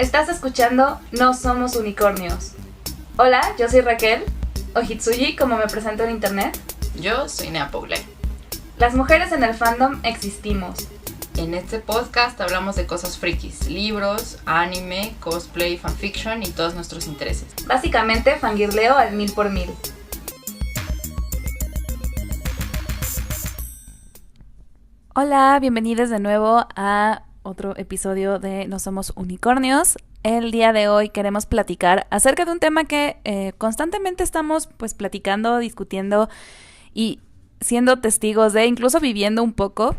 Estás escuchando No Somos Unicornios. Hola, yo soy Raquel, o Hitsuji como me presento en internet. Yo soy Nea Paule. Las mujeres en el fandom existimos. En este podcast hablamos de cosas frikis, libros, anime, cosplay, fanfiction y todos nuestros intereses. Básicamente fangirleo al 1000%. Hola, bienvenidos de nuevo a otro episodio de No Somos Unicornios. El día de hoy queremos platicar acerca de un tema que constantemente estamos platicando, discutiendo y siendo testigos de, incluso viviendo un poco,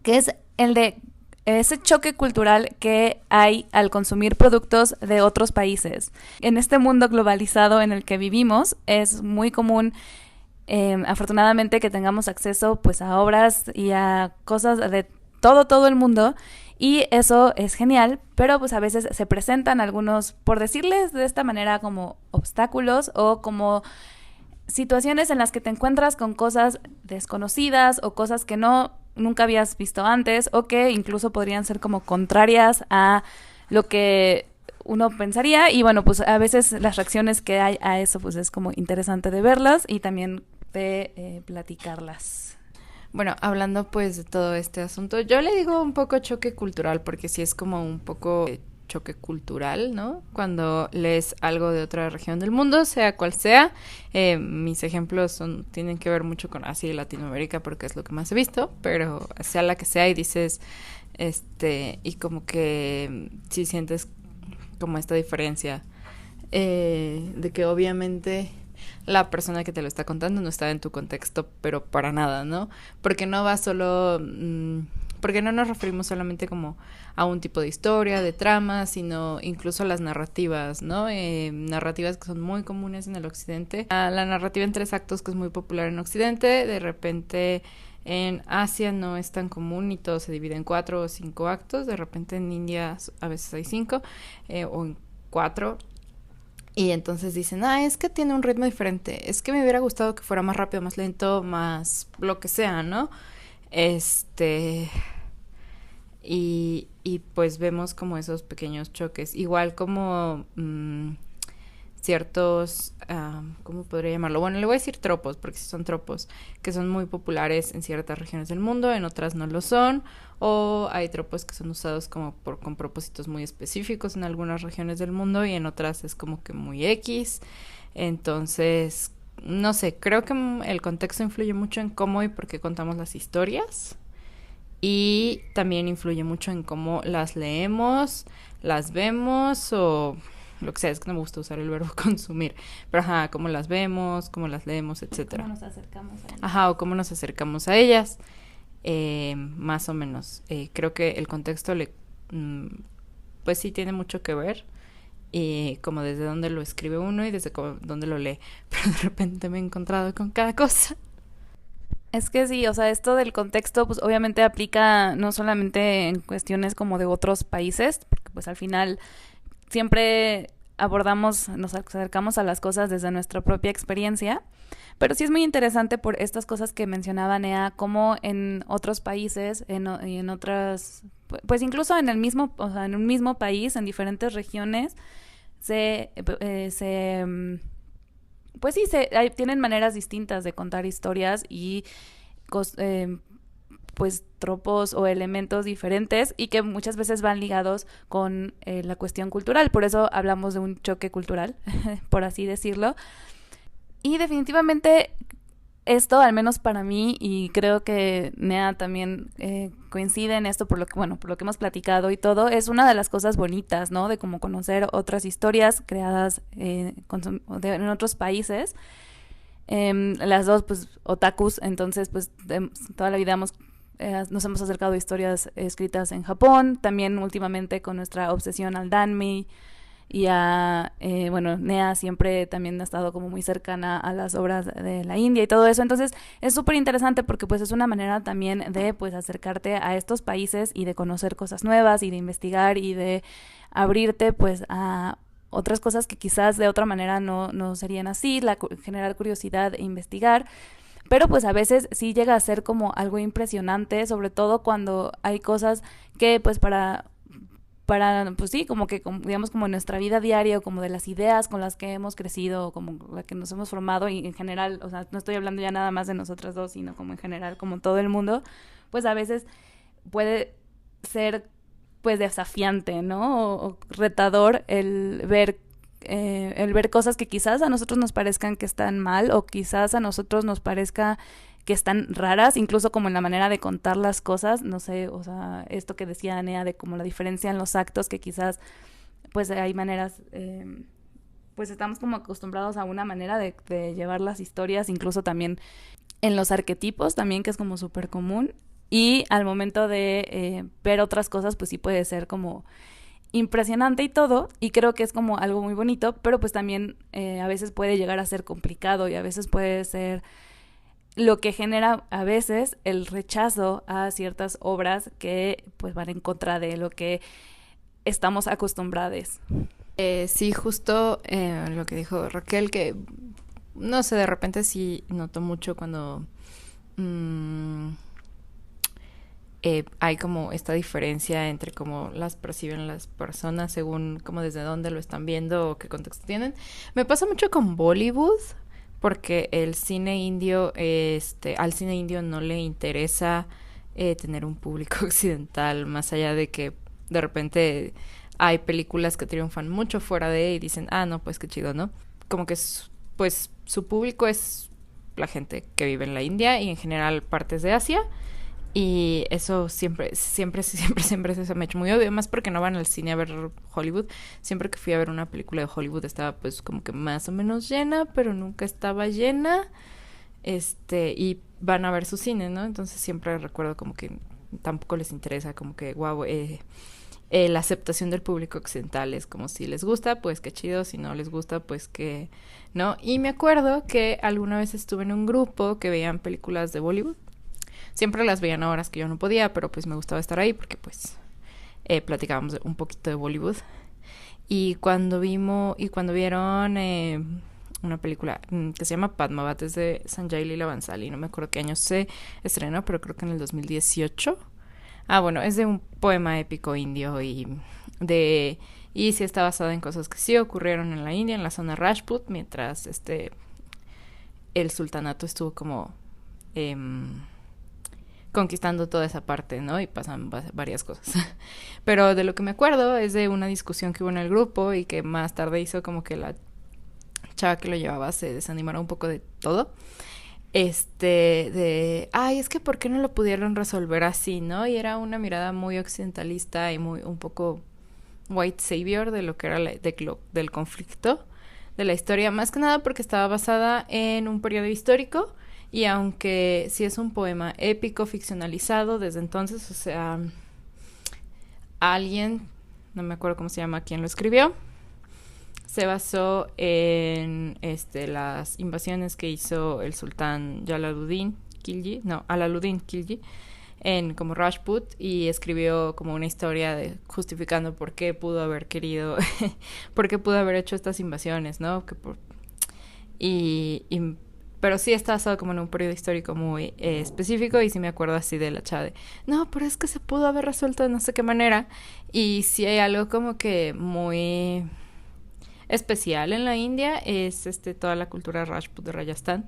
que es el de ese choque cultural que hay al consumir productos de otros países. En este mundo globalizado en el que vivimos es muy común, afortunadamente, que tengamos acceso a obras y a cosas de todo el mundo, y eso es genial, pero a veces se presentan algunos, por decirles de esta manera, como obstáculos o como situaciones en las que te encuentras con cosas desconocidas o cosas que nunca habías visto antes, o que incluso podrían ser como contrarias a lo que uno pensaría. Y bueno, a veces las reacciones que hay a eso es como interesante de verlas y también de platicarlas. Bueno, hablando de todo este asunto, yo le digo un poco choque cultural, porque sí es como un poco choque cultural, ¿no? Cuando lees algo de otra región del mundo, sea cual sea. Mis ejemplos tienen que ver mucho con Asia y Latinoamérica, porque es lo que más he visto, pero sea la que sea, y dices, y como que sí sientes como esta diferencia, de que obviamente la persona que te lo está contando no está en tu contexto, pero para nada, ¿no? Porque no va solo... porque no nos referimos solamente como a un tipo de historia, de trama, sino incluso a las narrativas, ¿no? Narrativas que son muy comunes en el occidente. La narrativa en 3 actos, que es muy popular en occidente, de repente en Asia no es tan común y todo se divide en 4 o 5 actos. De repente en India a veces hay 5 o en 4. Y entonces dicen, es que tiene un ritmo diferente, es que me hubiera gustado que fuera más rápido, más lento, más lo que sea, ¿no? Y pues vemos como esos pequeños choques, igual como ciertos, ¿cómo podría llamarlo? Bueno, le voy a decir tropos, porque sí son tropos, que son muy populares en ciertas regiones del mundo, en otras no lo son, o hay tropos que son usados como con propósitos muy específicos en algunas regiones del mundo, y en otras es como que muy X. Entonces, no sé, creo que el contexto influye mucho en cómo y por qué contamos las historias, y también influye mucho en cómo las leemos, las vemos, o lo que sea. Es que no me gusta usar el verbo consumir, pero cómo las vemos, cómo las leemos, etcétera. ¿Cómo nos acercamos a ellas? O cómo nos acercamos a ellas, más o menos. Creo que el contexto pues sí tiene mucho que ver, como desde dónde lo escribe uno y desde dónde lo lee, pero de repente me he encontrado con cada cosa. Es que sí, esto del contexto obviamente aplica no solamente en cuestiones como de otros países, porque al final siempre nos acercamos a las cosas desde nuestra propia experiencia, pero sí es muy interesante por estas cosas que mencionaba Nea, como en otros países y en otras, pues incluso en el mismo, en un mismo país, en diferentes regiones, tienen maneras distintas de contar historias y tropos o elementos diferentes, y que muchas veces van ligados con la cuestión cultural. Por eso hablamos de un choque cultural, por así decirlo. Y definitivamente esto, al menos para mí, y creo que Nea también coincide en esto por lo que hemos platicado y todo, es una de las cosas bonitas, ¿no? De como conocer otras historias creadas en otros países. Las dos, otakus, entonces toda la vida nos hemos acercado a historias escritas en Japón, también últimamente con nuestra obsesión al Danmi, y Nea siempre también ha estado como muy cercana a las obras de la India y todo eso. Entonces es súper interesante porque es una manera también de acercarte a estos países y de conocer cosas nuevas y de investigar y de abrirte a otras cosas que quizás de otra manera no serían así, generar curiosidad e investigar. Pero a veces sí llega a ser como algo impresionante, sobre todo cuando hay cosas que para para, pues sí, como que, digamos, como en nuestra vida diaria, como de las ideas con las que hemos crecido, como la que nos hemos formado, y en general, o sea, no estoy hablando ya nada más de nosotras dos, sino como en general, como todo el mundo, pues a veces puede ser, pues, desafiante, ¿no? O retador el ver cosas que quizás a nosotros nos parezcan que están mal, o quizás a nosotros nos parezca que están raras, incluso como en la manera de contar las cosas, no sé, o sea, esto que decía Anea de como la diferencia en los actos, que quizás pues hay maneras, pues estamos como acostumbrados a una manera de llevar las historias, incluso también en los arquetipos también, que es como súper común, y al momento de ver otras cosas, pues sí puede ser como impresionante y todo, y creo que es como algo muy bonito, pero pues también a veces puede llegar a ser complicado, y a veces puede ser lo que genera a veces el rechazo a ciertas obras que pues van en contra de lo que estamos acostumbrados. Sí, justo lo que dijo Raquel, que no sé, de repente sí noto mucho cuando hay como esta diferencia entre cómo las perciben las personas según como desde dónde lo están viendo o qué contexto tienen. Me pasa mucho con Bollywood, porque el cine indio, al cine indio no le interesa tener un público occidental, más allá de que de repente hay películas que triunfan mucho fuera de y dicen, no, pues qué chido, ¿no? Como que pues su público es la gente que vive en la India y en general partes de Asia. Y eso siempre se me ha hecho muy obvio, más porque no van al cine a ver Hollywood. Siempre que fui a ver una película de Hollywood estaba pues como que más o menos llena, pero nunca estaba llena. Y van a ver su cine, ¿no? Entonces siempre recuerdo como que tampoco les interesa, como que wow, la aceptación del público occidental es como si les gusta, pues qué chido, si no les gusta, pues que no. Y me acuerdo que alguna vez estuve en un grupo que veían películas de Bollywood. Siempre las veían a horas que yo no podía, pero pues me gustaba estar ahí porque pues platicábamos un poquito de Bollywood. Y cuando vieron una película que se llama Padmavat, es de Sanjay Leela Bhansali, no me acuerdo qué año se estrenó, pero creo que en el 2018. Bueno, es de un poema épico indio y sí está basada en cosas que sí ocurrieron en la India, en la zona Rajput, mientras el sultanato estuvo como conquistando toda esa parte, ¿no? Y pasan varias cosas. Pero de lo que me acuerdo es de una discusión que hubo en el grupo y que más tarde hizo como que la chava que lo llevaba se desanimara un poco de todo. Es que ¿por qué no lo pudieron resolver así, no? Y era una mirada muy occidentalista y un poco white savior de lo que era del conflicto de la historia, más que nada porque estaba basada en un periodo histórico. Y aunque sí es un poema épico, ficcionalizado desde entonces, o sea, alguien, no me acuerdo cómo se llama, quién lo escribió, se basó en las invasiones que hizo el sultán Jalaluddin Khilji en como Rajput, y escribió como una historia justificando por qué pudo haber querido, por qué pudo haber hecho estas invasiones, ¿no? Pero sí está basado como en un periodo histórico muy específico, y sí me acuerdo así de la chava de, no, pero es que se pudo haber resuelto de no sé qué manera. Y sí hay algo como que muy especial en la India, es toda la cultura Rajput de Rajasthan,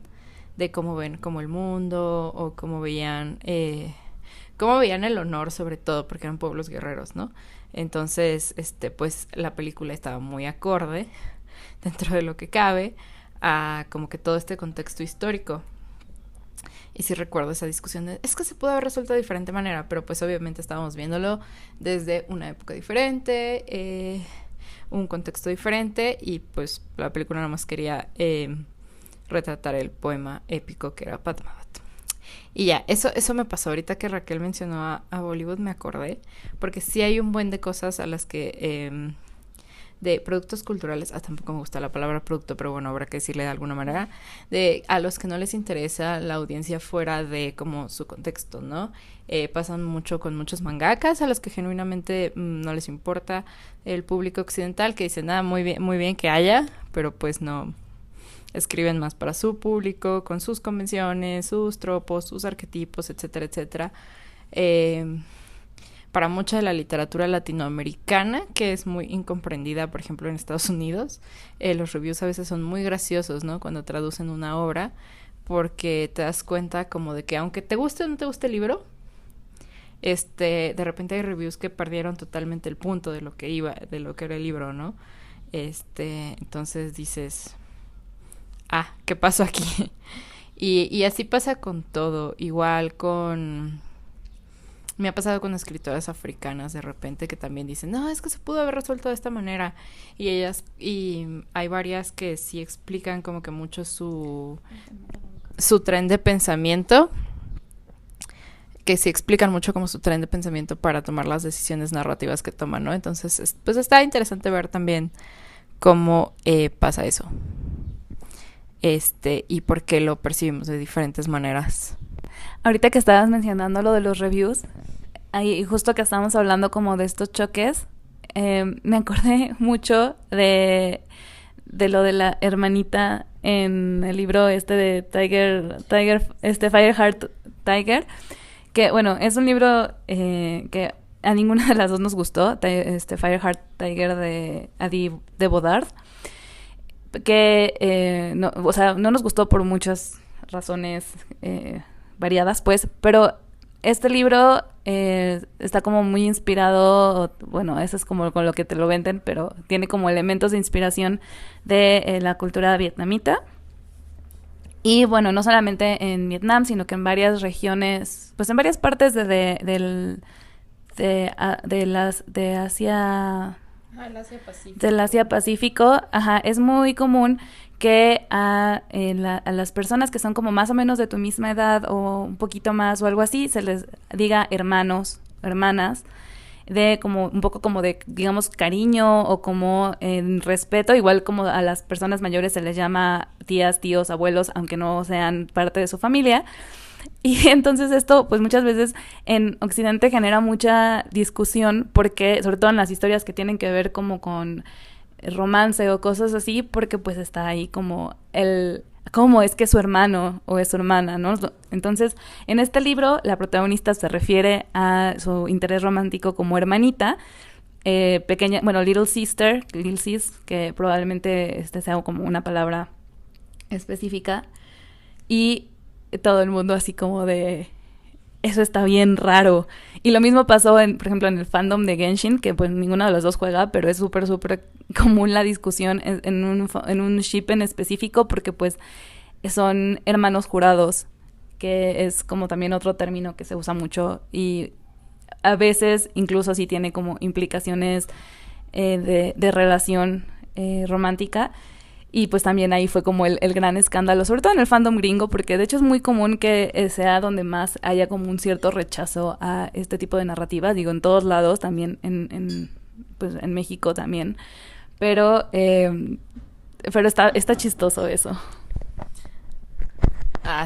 de cómo ven como el mundo, o cómo veían el honor, sobre todo porque eran pueblos guerreros, ¿no? Entonces, pues la película estaba muy acorde dentro de lo que cabe a como que todo este contexto histórico. Y sí recuerdo esa discusión de, es que se pudo haber resuelto de diferente manera, pero pues obviamente estábamos viéndolo desde una época diferente, un contexto diferente, y pues la película nada más quería retratar el poema épico que era Padmavat. Y ya, eso me pasó ahorita que Raquel mencionó a Bollywood, me acordé, porque sí hay un buen de cosas a las que de productos culturales, tampoco me gusta la palabra producto, pero bueno, habrá que decirle de alguna manera, a los que no les interesa la audiencia fuera de como su contexto, ¿no? Pasan mucho con muchos mangakas a los que genuinamente no les importa el público occidental, que dicen, muy bien que haya, pero pues no, escriben más para su público, con sus convenciones, sus tropos, sus arquetipos, etcétera, etcétera. para mucha de la literatura latinoamericana, que es muy incomprendida, por ejemplo, en Estados Unidos. Los reviews a veces son muy graciosos, ¿no? Cuando traducen una obra, porque te das cuenta como de que aunque te guste o no te guste el libro, de repente hay reviews que perdieron totalmente el punto de lo que era el libro, ¿no? Entonces dices, ¿qué pasó aquí? Y así pasa con todo, igual me ha pasado con escritoras africanas de repente que también dicen, no, es que se pudo haber resuelto de esta manera, y hay varias que sí explican como que mucho su tren de pensamiento, que sí explican mucho como su tren de pensamiento para tomar las decisiones narrativas que toman, ¿no? Entonces, pues está interesante ver también cómo pasa eso. Y por qué lo percibimos de diferentes maneras. Ahorita que estabas mencionando lo de los reviews, ahí justo que estábamos hablando como de estos choques, me acordé mucho de lo de la hermanita en el libro de Fireheart Tiger, que bueno, es un libro que a ninguna de las dos nos gustó, Fireheart Tiger de Adi de Bodard, que no nos gustó por muchas razones variadas, pues, pero este libro está como muy inspirado, bueno, eso es como con lo que te lo venden, pero tiene como elementos de inspiración de la cultura vietnamita. Y bueno, no solamente en Vietnam, sino que en varias regiones, pues en varias partes de Asia, del Asia Pacífico, es muy común que a las personas que son como más o menos de tu misma edad o un poquito más o algo así, se les diga hermanos, hermanas, de como un poco como de, digamos, cariño o como en respeto, igual como a las personas mayores se les llama tías, tíos, abuelos, aunque no sean parte de su familia. Y entonces esto, pues muchas veces en Occidente genera mucha discusión, porque, sobre todo en las historias que tienen que ver como con romance o cosas así, porque pues está ahí como cómo es que es su hermano o es su hermana, ¿no? Entonces, en este libro, la protagonista se refiere a su interés romántico como hermanita, pequeña, bueno, little sis, que probablemente sea como una palabra específica, y todo el mundo así como de, eso está bien raro. Y lo mismo pasó, por ejemplo, en el fandom de Genshin, que pues ninguno de los dos juega, pero es súper, súper común la discusión en un ship en específico, porque pues son hermanos jurados, que es como también otro término que se usa mucho, y a veces incluso sí tiene como implicaciones de relación romántica. Y pues también ahí fue como el gran escándalo, sobre todo en el fandom gringo, porque de hecho es muy común que sea donde más haya como un cierto rechazo a este tipo de narrativas. Digo, en todos lados, también pues en México también. Pero está chistoso eso.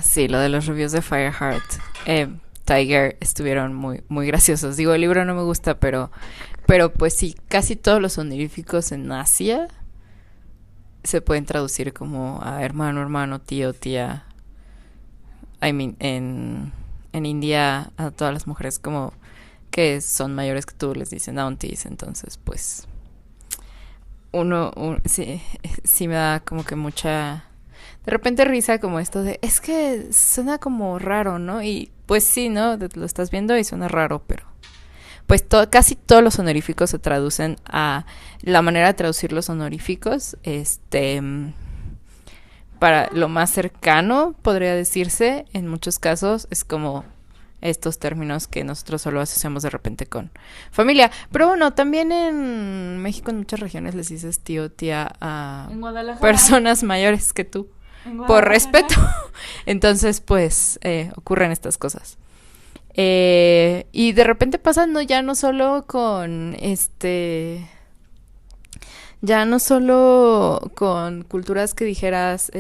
Sí, lo de los reviews de Fireheart Tiger estuvieron muy, muy graciosos. Digo, el libro no me gusta, pero pues sí, casi todos los honoríficos en Asia se pueden traducir como a hermano, hermano, tío, tía. En India a todas las mujeres como que son mayores que tú les dicen aunties, entonces pues sí me da como que mucha, de repente, risa como esto de, es que suena como raro, ¿no? Y pues sí, ¿no? Lo estás viendo y suena raro, pero pues casi todos los honoríficos se traducen a la manera de traducir los honoríficos, para lo más cercano, podría decirse, en muchos casos, es como estos términos que nosotros solo asociamos de repente con familia. Pero bueno, también en México, en muchas regiones les dices tío, tía a personas mayores que tú, por respeto. Entonces, pues, ocurren estas cosas. Y de repente pasan ya no solo con ya no solo con culturas que dijeras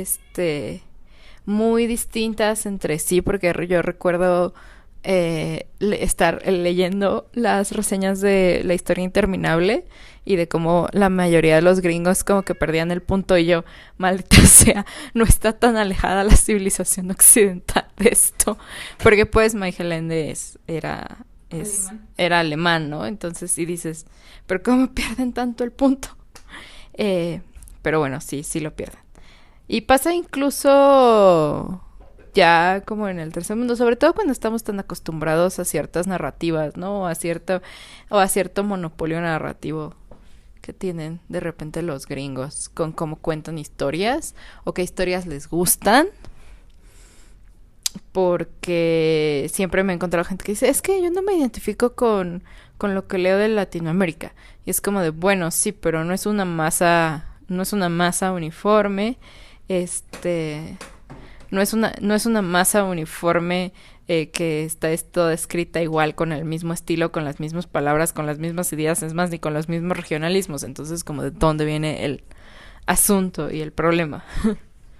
muy distintas entre sí, porque yo recuerdo estar leyendo las reseñas de La Historia Interminable y de cómo la mayoría de los gringos como que perdían el punto, y yo, maldita sea, no está tan alejada la civilización occidental de esto, porque pues My Helene era era alemán, ¿no? Entonces, y dices, pero ¿cómo pierden tanto el punto? Pero bueno, sí lo pierden. Y pasa incluso ya como en el tercer mundo, sobre todo cuando estamos tan acostumbrados a ciertas narrativas, ¿no? O a cierto monopolio narrativo que tienen de repente los gringos con cómo cuentan historias o qué historias les gustan. Porque siempre me he encontrado gente que dice, es que yo no me identifico con lo que leo de Latinoamérica. Y es como de, bueno, sí, pero no es una masa uniforme, no es una masa uniforme que está toda escrita igual, con el mismo estilo, con las mismas palabras, con las mismas ideas, es más, ni con los mismos regionalismos. Entonces, como de dónde viene el asunto y el problema.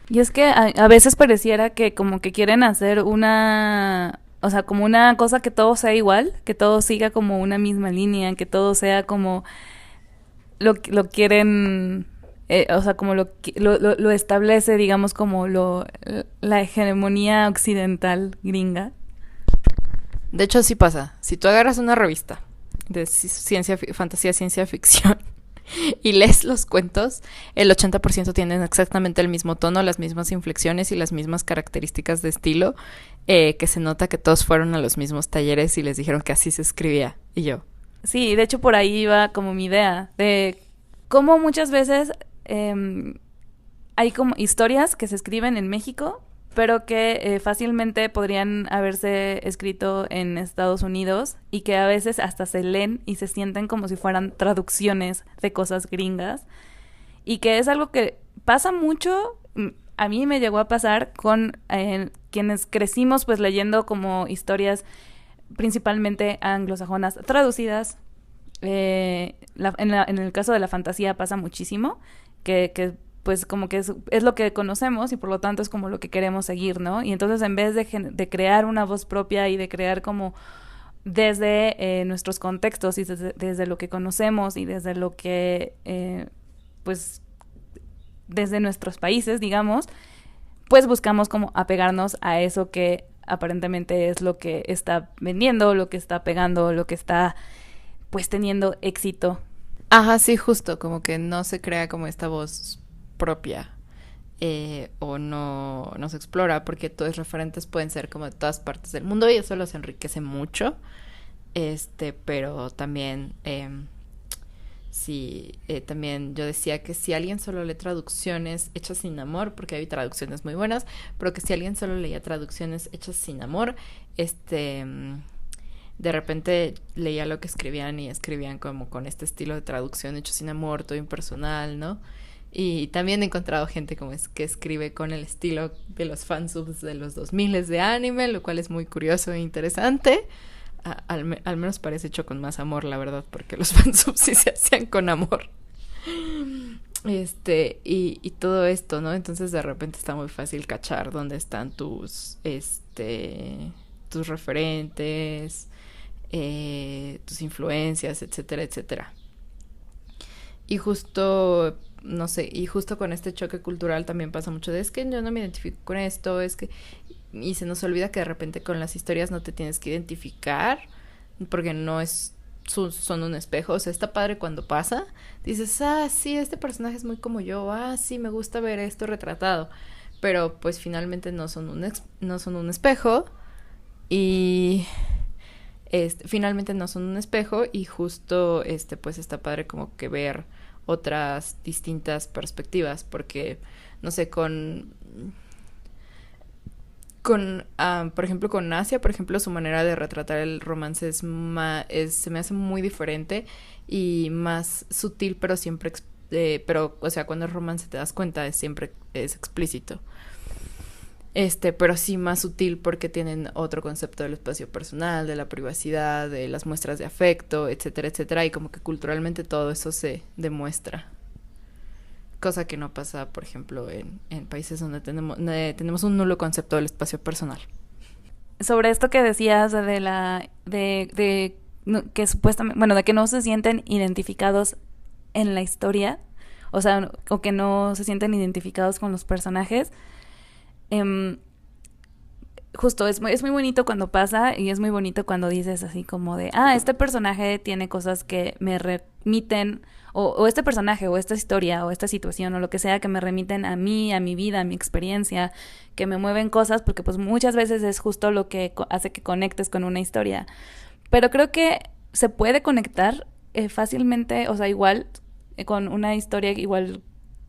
Y es que a veces pareciera que como que quieren hacer o sea, como una cosa que todo sea igual, que todo siga como una misma línea, que todo sea como lo quieren, o sea, como lo establece, digamos, como la hegemonía occidental gringa. De hecho, sí pasa. Si tú agarras una revista de fantasía, ciencia ficción, y lees los cuentos, el 80% tienen exactamente el mismo tono, las mismas inflexiones y las mismas características de estilo, que se nota que todos fueron a los mismos talleres y les dijeron que así se escribía. Y yo. Sí, de hecho por ahí iba como mi idea, de cómo muchas veces hay como historias que se escriben en México, pero que fácilmente podrían haberse escrito en Estados Unidos y que a veces hasta se leen y se sienten como si fueran traducciones de cosas gringas, y que es algo que pasa mucho. A mí me llegó a pasar con quienes crecimos pues leyendo como historias principalmente anglosajonas traducidas. En el caso de la fantasía pasa muchísimo, que pues como que es lo que conocemos y por lo tanto es como lo que queremos seguir, ¿no? Y entonces en vez de crear una voz propia y de crear como desde nuestros contextos y desde lo que conocemos y desde lo que, pues, desde nuestros países, digamos, pues buscamos como apegarnos a eso que aparentemente es lo que está vendiendo, lo que está pegando, lo que está, pues, teniendo éxito. Ajá, sí, justo, como que no se crea como esta voz propia, o no se explora, porque todos los referentes pueden ser como de todas partes del mundo y eso los enriquece mucho, pero también también yo decía que si alguien solo lee traducciones hechas sin amor, porque hay traducciones muy buenas, pero que si alguien solo leía traducciones hechas sin amor, de repente leía lo que escribían y escribían como con este estilo de traducción hecho sin amor, todo impersonal, ¿no? Y también he encontrado gente como que escribe con el estilo de los fansubs de los 2000 de anime, lo cual es muy curioso e interesante. Al menos parece hecho con más amor, la verdad, porque los fansubs sí se hacían con amor. Y todo esto, ¿no? Entonces de repente está muy fácil cachar dónde están tus referentes, tus influencias, etcétera, etcétera. Y justo, no sé, y justo con este choque cultural también pasa mucho de, es que yo no me identifico con esto, es que, y se nos olvida que de repente con las historias no te tienes que identificar, porque no son un espejo. O sea, está padre cuando pasa, dices, sí, este personaje es muy como yo, sí, me gusta ver esto retratado, pero pues finalmente no son un espejo, y finalmente no son un espejo, y justo pues está padre como que ver otras distintas perspectivas, porque no sé, por ejemplo, con Asia, por ejemplo, su manera de retratar el romance se me hace muy diferente y más sutil, pero siempre pero, o sea, cuando es romance te das cuenta, siempre es explícito. Pero sí más sutil, porque tienen otro concepto del espacio personal, de la privacidad, de las muestras de afecto, etcétera, etcétera, y como que culturalmente todo eso se demuestra. Cosa que no pasa, por ejemplo, en países donde tenemos un nulo concepto del espacio personal. Sobre esto que decías que supuestamente, bueno, de que no se sienten identificados en la historia, o sea, o que no se sienten identificados con los personajes, justo es muy bonito cuando pasa y es muy bonito cuando dices así como de, este personaje tiene cosas que me remiten, o este personaje, o esta historia, o esta situación, o lo que sea, que me remiten a mí, a mi vida, a mi experiencia, que me mueven cosas, porque pues muchas veces es justo lo que hace que conectes con una historia. Pero creo que se puede conectar fácilmente, o sea, igual con una historia igual,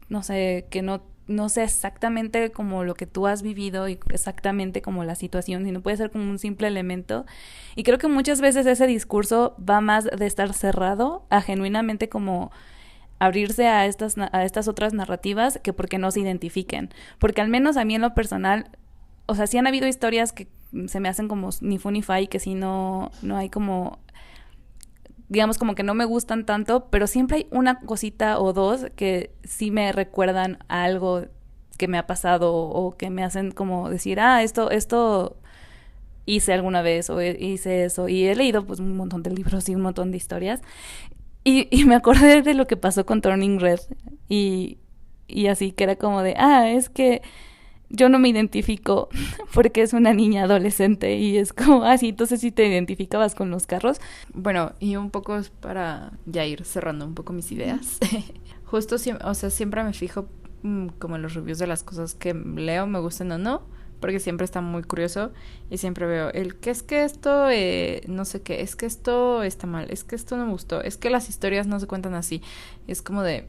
no sé, que no sea exactamente como lo que tú has vivido y exactamente como la situación, sino puede ser como un simple elemento. Y creo que muchas veces ese discurso va más de estar cerrado a genuinamente como abrirse a estas otras narrativas que porque no se identifiquen. Porque al menos a mí en lo personal, o sea, sí han habido historias que se me hacen como ni fu ni fa y que sí no hay como, digamos, como que no me gustan tanto, pero siempre hay una cosita o dos que sí me recuerdan a algo que me ha pasado o que me hacen como decir, esto hice alguna vez o hice eso. Y he leído pues un montón de libros y un montón de historias. Y me acordé de lo que pasó con Turning Red y así que era como de, es que yo no me identifico porque es una niña adolescente y es como, sí, entonces sí te identificabas con los carros. Bueno, y un poco para ya ir cerrando un poco mis ideas. Justo, o sea, siempre me fijo como en los reviews de las cosas que leo, me gustan o no, porque siempre está muy curioso y siempre veo que es que esto, no sé qué, es que esto está mal, es que esto no me gustó, es que las historias no se cuentan así. Es como de,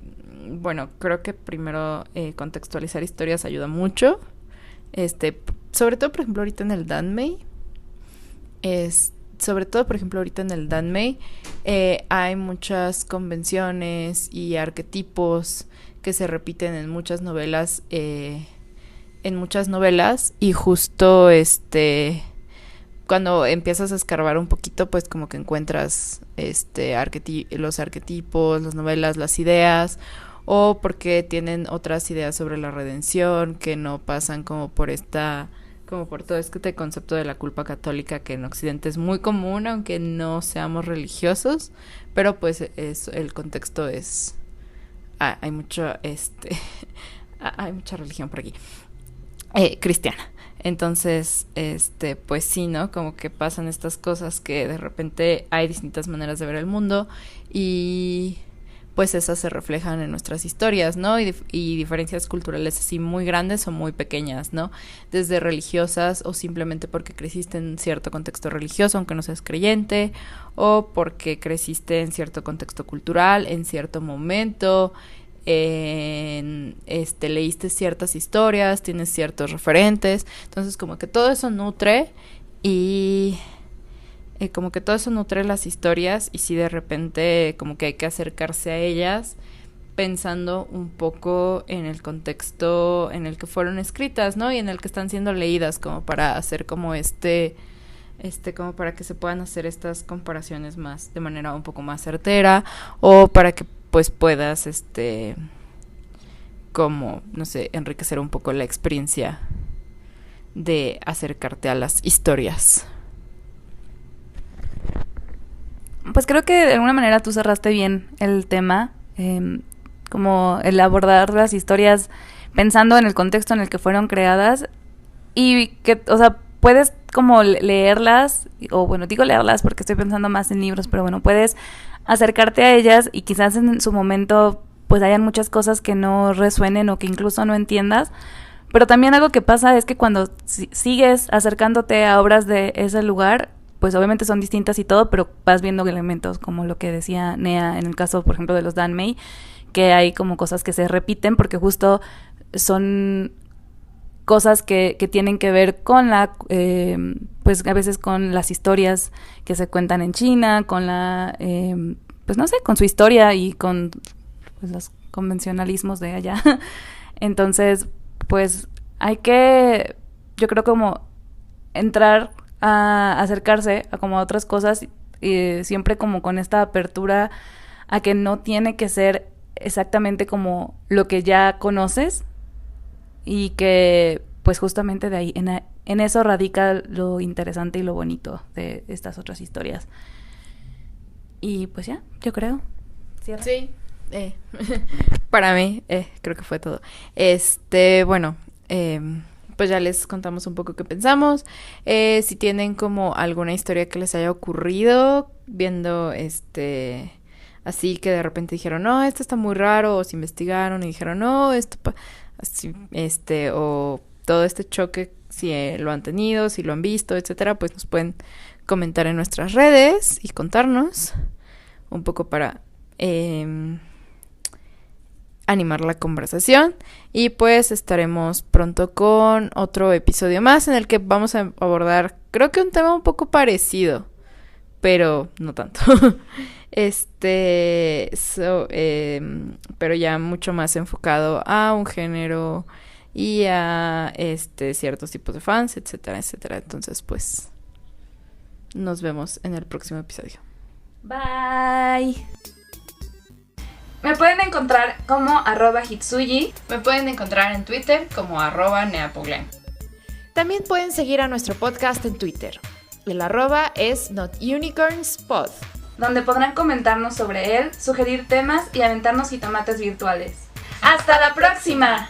bueno, creo que primero contextualizar historias ayuda mucho. Sobre todo, por ejemplo, ahorita en el Danmei, hay muchas convenciones y arquetipos que se repiten en muchas novelas, y justo cuando empiezas a escarbar un poquito, pues como que encuentras los arquetipos, las novelas, las ideas, o porque tienen otras ideas sobre la redención que no pasan como por todo este concepto de la culpa católica que en Occidente es muy común, aunque no seamos religiosos, pero pues el contexto es hay mucho hay mucha religión por aquí cristiana. Entonces, pues sí, ¿no? Como que pasan estas cosas que de repente hay distintas maneras de ver el mundo y pues esas se reflejan en nuestras historias, ¿no? Y diferencias culturales así muy grandes o muy pequeñas, ¿no? Desde religiosas o simplemente porque creciste en cierto contexto religioso, aunque no seas creyente, o porque creciste en cierto contexto cultural, en cierto momento, leíste ciertas historias, tienes ciertos referentes. Entonces como que todo eso nutre y como que todo eso nutre las historias, y si de repente como que hay que acercarse a ellas pensando un poco en el contexto en el que fueron escritas, ¿no? Y en el que están siendo leídas, como para hacer como como para que se puedan hacer estas comparaciones más de manera un poco más certera, o para que pues puedas como, no sé, enriquecer un poco la experiencia de acercarte a las historias. Pues creo que de alguna manera tú cerraste bien el tema, como el abordar las historias pensando en el contexto en el que fueron creadas y que, o sea, puedes como leerlas, o bueno, digo leerlas porque estoy pensando más en libros, pero bueno, puedes acercarte a ellas y quizás en su momento pues hayan muchas cosas que no resuenen o que incluso no entiendas, pero también algo que pasa es que cuando sigues acercándote a obras de ese lugar, pues obviamente son distintas y todo, pero vas viendo elementos como lo que decía Nea en el caso, por ejemplo, de los Danmei, que hay como cosas que se repiten porque justo son cosas que tienen que ver con pues a veces con las historias que se cuentan en China, con pues no sé, con su historia y con pues, los convencionalismos de allá. Entonces, pues hay que, yo creo, como entrar a acercarse a como a otras cosas, siempre como con esta apertura a que no tiene que ser exactamente como lo que ya conoces, y que pues justamente de ahí en eso radica lo interesante y lo bonito de estas otras historias. Y pues ya, yo creo. ¿Cierra? Sí. Para mí, creo que fue todo. Bueno, pues ya les contamos un poco qué pensamos. Si tienen como alguna historia que les haya ocurrido viendo así que de repente dijeron, no, esto está muy raro, o se investigaron y dijeron, no, así, o todo este choque, si lo han tenido, si lo han visto, etcétera, pues nos pueden comentar en nuestras redes y contarnos un poco para animar la conversación. Y pues estaremos pronto con otro episodio más en el que vamos a abordar, creo que un tema un poco parecido, pero no tanto. Pero ya mucho más enfocado a un género y a ciertos tipos de fans, etcétera, etcétera. Entonces, pues nos vemos en el próximo episodio. Bye. Me pueden encontrar como @hitsuyi. Me pueden encontrar en Twitter como @neapoglen. También pueden seguir a nuestro podcast en Twitter. El @ es NotUnicornsPod, donde podrán comentarnos sobre él, sugerir temas y aventarnos jitomates virtuales. ¡Hasta la próxima!